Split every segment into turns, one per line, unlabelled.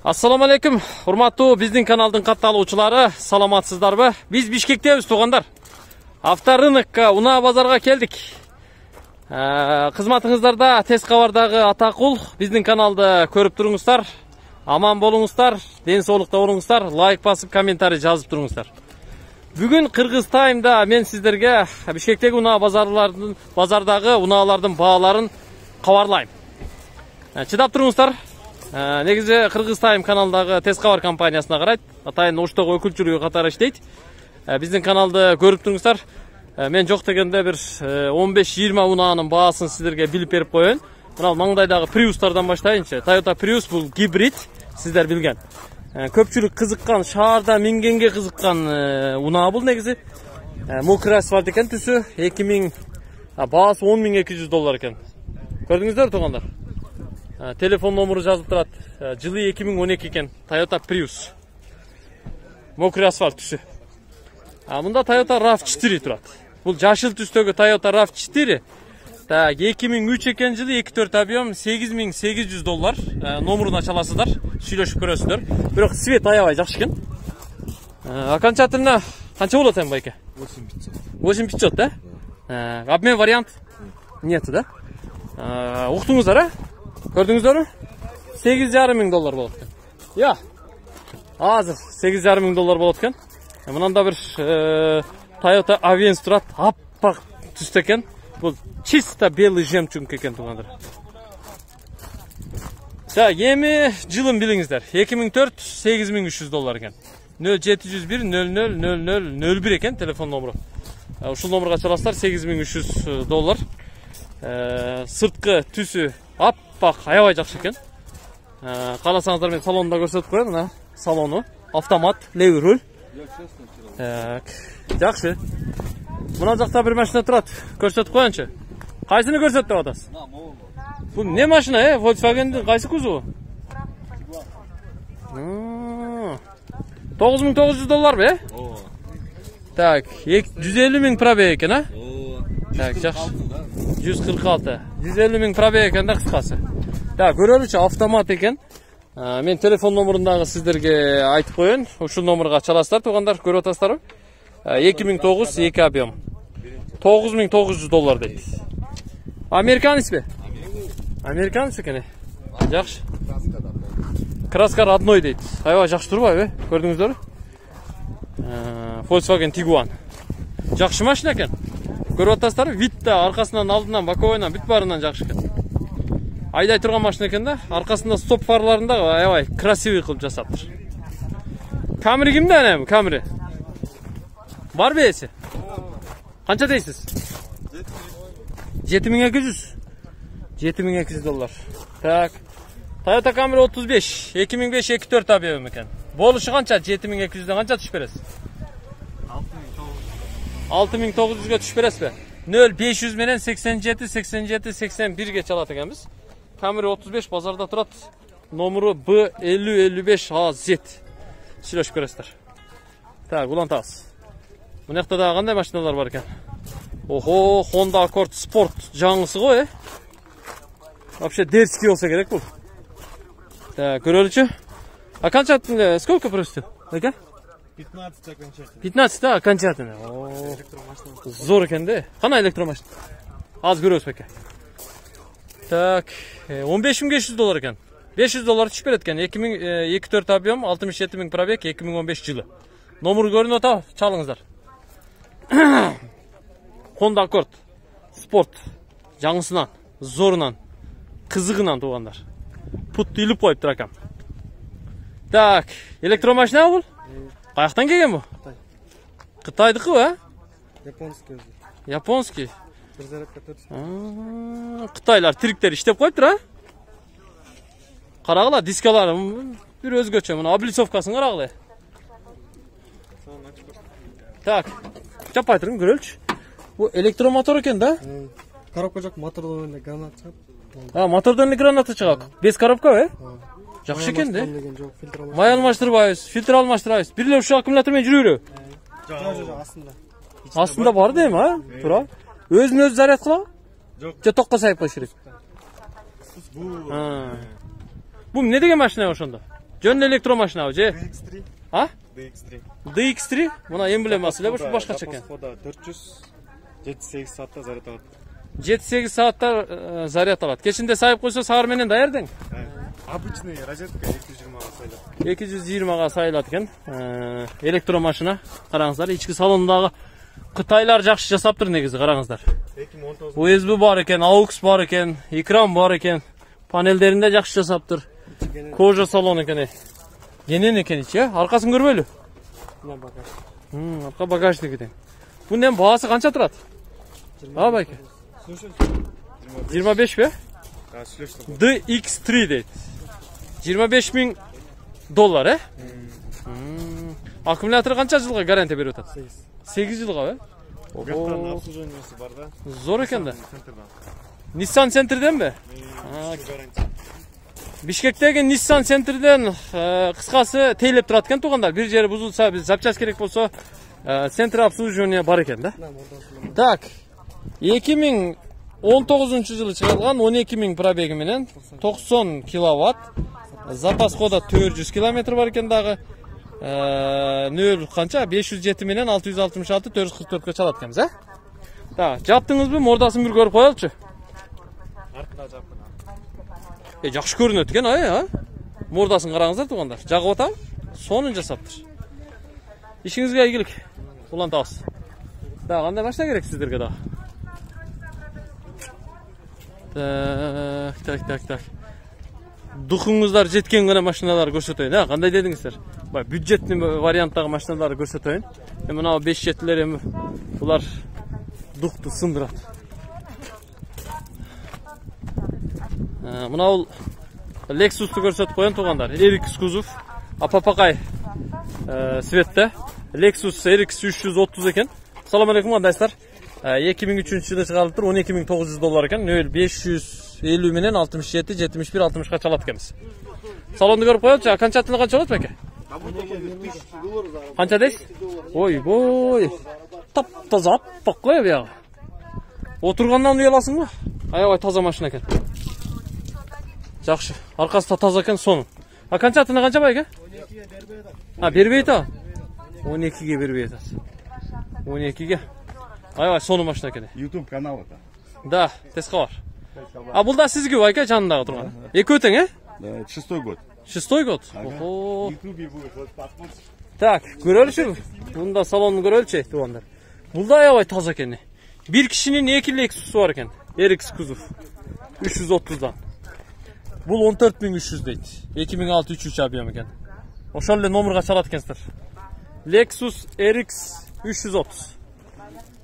Assalamu alaikum. Урматтуу биздин каналдын катталуучулары, саламатсыздарбы? Биз Бишкектебиз, туугандар. Авторынокко унаа базарга келдик. Кызматыңыздарда тез кабардагы Атакул. Биздин каналды көрүп туруңуздар. Аман болуңуздар, ден соолукта болуңуздар, лайк басып, комментарий жазып туруңуздар. Бүгүн Кыргыз Таймда мен сиздерге Бишкектеги унаа базардагы унаалардын бааларын кабарлайм. Чыдап туруңуздар. Негизи Кыргыз Тайм каналдагы тез кабар компаниясына карайт. Атайын Оштогу өкүлчүлүгү катары иштейт. Биздин каналды көрүп туруңуздар. Мен жок дегенде бир 15-20 унаанын баасын сиздерге билип берип коеюн. Мына маңдайдагы Prius'тардан баштайынчы. Toyota Prius бул гибрид, сиздер билген. Көпчүлүк кызыккан, шаарда мингенге кызыккан унаа бул негизи. Мокрый асфальт экен түсү. 2000 баасы $10.200 экен. Көрдүңүздөр туугандар? Телефон номеру жазып турат. Жылы 2012 экен. Toyota Prius. Мокрый асфальт түсү. Мында Toyota RAV4 турат. Бул жашыл түстөгү Toyota RAV4. 2003 экен жылы 2.4 объем $8.800. Номерун ача аласыздар, сүйлөшүп көрөсүздөр. Бирок свет аябай жакшы экен. Окончательно канча болот эми байке? 8500, да? Обмен вариант нет, да? Уктуңуздар, көрдүңүздөрбү? $8.500 болот экен. Я. Азыр $8.500 болот экен. Мынанда бир Toyota Avensis турат, аппак түстө экен. Бул чисто белый жемчуг экен туугандар. Эми жылын билиңиздер. 2004 $8.300 экен. 0701 00 00 01 экен телефон номеру. Ушул номерге чаласыздар, $8.300. Сырткы түсү аппак, аябай жакшы экен. Кааласаңыздар мен салонунда көрсөтүп коеюн, мына салону. Автомат, левый руль. Жакшы. Мына жакта бир машина турат. Көрсөтүп коеюнчу. Кайсыны көрсөт деп атасыз? Бул не машина, Volkswagen'дин кайсы кузову? $9.900 Так, 150.000 пробег экен, а? Так, жакшы. 146. 150.000 пробег экен да кыскасы. Так, көрөлүчү автомат экен. Мен телефон номерундагы сиздерге айтып коеюн. Ушул номерге чаласыздар, туугандар, көрүп атасыздарбы? 2009 2 объем. $9.900 дейт. Американец бе? Американец экен. Жакшы. Краска родной дейт. Аябай жакшы турбайбы? Көрдүңүздөрбү? Volkswagen Tiguan. Жакшы машина экен. Көрүп атасыздарбы? Витта аркасынан, алдынан, боковойнан бүт баарынан жакшы экен. Айдай турган машина экен да. Аркасында стоп фарларында аябай красивый кылып жасаптыр. Камри кимде анем? Камри. Бар беси? Канча дейсиз? $7.200. $7.200. Так. Toyota Camry 35, 2005 2.4 объем экен. Болушу канча? $7.200ден канча түшүп бересиз? $6.900га түшүп бересизби? 0500 менен 87 87 81ге чалат экенбиз. Camry 35 базарда турат. Номеру B5055AZ. Сүйлөшүп көрөсүздөр. Так, улантабыз. Мынакта да кандай машиналар бар экен? Охо, Honda Accord Sport жаңысы го, Вообще дерзкий болса керек бул. Так, көрөлүчү. А окончательно сколько простил? Эке?
15 окончательно.
15, да, окончательно. Зор экен да. Кана электромашина? Аз көрөбүз беке. Так, $15.500 экен. $500 түшүп берет экен. 2.4 объем, 67.000 пробег, 2015 жылы. Номер көрүнүп атабы? Чалыңыздар. Honda Accord Sport жаңысынан, зорунан, кызыгынан туугандар. Пут илип коюп туракам. Так, электромашина бул? Каяктан келген бу? Кытайдыкы ба?
Японский.
Японский.
Bir zarapka 4.
Кытайлар тириктер иштеп коюптур, а? Карагыла, дискалары бир өзгөчө. Мына облицовкасын карагыла. Так, жаппай турун, көрөлчү. Бу электромотор экен да?
Коробка жок, мотордон эле гранат чыгат.
Мотордон эле граната чыгат. Без коробка, Жакшы экен да? Май алмаштырбайбыз, фильтр алмаштырбайбыз. Бир эле ушул аккумулятор менен жүрүрү.
Жок, астында.
Астында бар дейм, а? Тура. Өзүн өзү заряд кылабы?
Жок.
Же токко сайып коюш керек. Бу эмне деген машина ошондо? Жөн электромашина же?
DX3.
А?
DX3.
DX3? Мына эмблемасы эле ушу башкача экен.
Запас хода 400, 7-8 саатта заряд алат.
7-8 саатта заряд алат. Кечинде сайып койсо саар менен даярдың.
Обычный розетка 220 сайылат.
220 сайылат экен. Электромашина. Караңыздар, ички салондагы Кытайлар жакшы жасаптыр негизи, караңыздар.
2019.
USB бар экен, AUX бар экен, экран бар экен. Панелдеринде жакшы жасаптыр. Кожа салон экен. Кенен экен ичи, аркасын көрбөйлү?
Мына багаж.
Арка багажник экен. Бунун баасы канча турат? А, байке. 25 бе? DX3 дейт. 25 000 доллар, Аккумулятор канча жылга гарантия берип атат? 8 жылга бе?
Гаттан обслуживаниясы бар да.
Зор экен да. Nissan Center'den mi? Бишкектеги Nissan Center'den кыскасы тейлеп турат экен туугандар. Бир жери бузулса, биз запчасть керек болсо, центр обслуживания бар экен да. Так. 2019 жылы чыгарылган 12 000 пробеги менен 90 киловатт. Запас хода 400 км бар экен дагы. Нөл канча? 507 менен 666 444 чалат экенбиз, Так, жаптыңызбы? Мордасын бир көрүп коелучу.
Артында жапкан.
Жакшы көрүнөт экен, Мордасын караңыздар туугандар. Жагып атам, сонун жасаптыр. Ишиңизге ийгилик. Улантабыз. Да, кандай машина керек сиздерге да? Так. Духуңуздар жеткен гана машиналар көрсөтөйүн, Кандай дедиңиздер? Бюджетный варианттагы машиналарды көрсөтөйүн. Мына 5-7-лер эми булар духту сындырат. Мына бул Lexus'tu көрсөтүп коён туугандар. RX кузов, апапакай светте. Lexus RX 330 экен. Салам алейкум, кандайсыздар? 2003 жылы чыгарылыптыр, 12 900 доллар экен. 0550 менен 67 71 60га чалат экенбиз. Салонду көрүп коелучу, канча тыны канча болот беке? Канча дейсиз? Ой, тап-таза аппак кой буягы. Отургандан уяласыңбы? Аябай таза машина экен. Жакшы, аркасы да таза экен, сонун. Канча тыны канча байке? 12ге бербейт а? 12ге бербейт. 12ге. Аябай сонун машина экен.
YouTube каналы да.
Да, теска бар. Бул да сизге байке жанындагы турган. Экөө тең,
Да, 6-й год.
6-й год?
Ого. YouTube будет вот посмотрим.
Так, көрөлүчү. Мында салонун көрөлүчү, туугандар. Бул да аябай таза экен. Бир кишинин 2 Lexus бар экен. RX кузов. 330дан. Бул 14300 дейт. 2600 объем экен. Ошол эле номерга чалат экенсиздер. Lexus RX 330.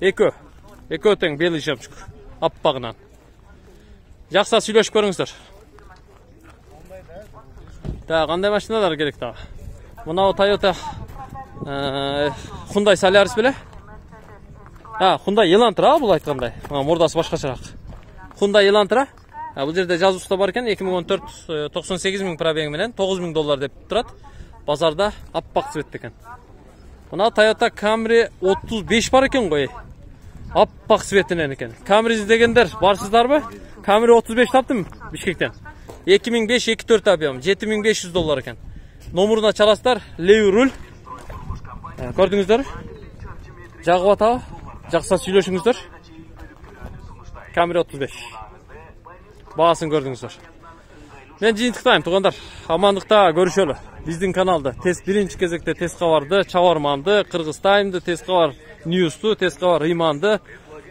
Экөө тең белый жамчук. Аппагынан. Жакса сүйлөшүп көрүңүздөр. Да, кандай машиналар керек дагы? Мына Toyota Hyundai Solaris беле? Hyundai Elantra бул айткандай. Мордасы башкачараак. Hyundai Elantra. Бул жерде жазуусу бар экен, 2014 98 000 пробеги менен 9 000 доллар деп турат. Базарда аппак цвет экен. Мына Toyota Camry 35 бар экен ғой. Аппак цветинен экен. Camry издегендер барсыздарбы? Camry 35 таптым Бишкектен. 2005-24 объем, 7500 доллар экен. Номуруна чаласыздар, леви руль. Көрдүңүздөр? Жагып атабы? Жакса сүйлөшүңүздөр. Camry 35. Баасын көрдүңүздөр. Мен жыйынтыктайм туугандар. Амандыкта көрүшөлү. Биздин каналда биринчи кезекте тез кабарды, чабарманды, Кыргыз Таймды, тез кабар Ньюсту, тез кабар Риманды,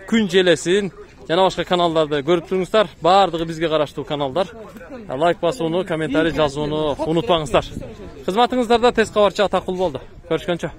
күн желесин жана башка каналдарды көрүп туруңуздар. Баардыгы бизге караштуу каналдар. Лайк басууну, комментарий жазууну унутпаңыздар. Кызматыңыздарда тез кабарчы Атакул болду. Көрүшкөнчө.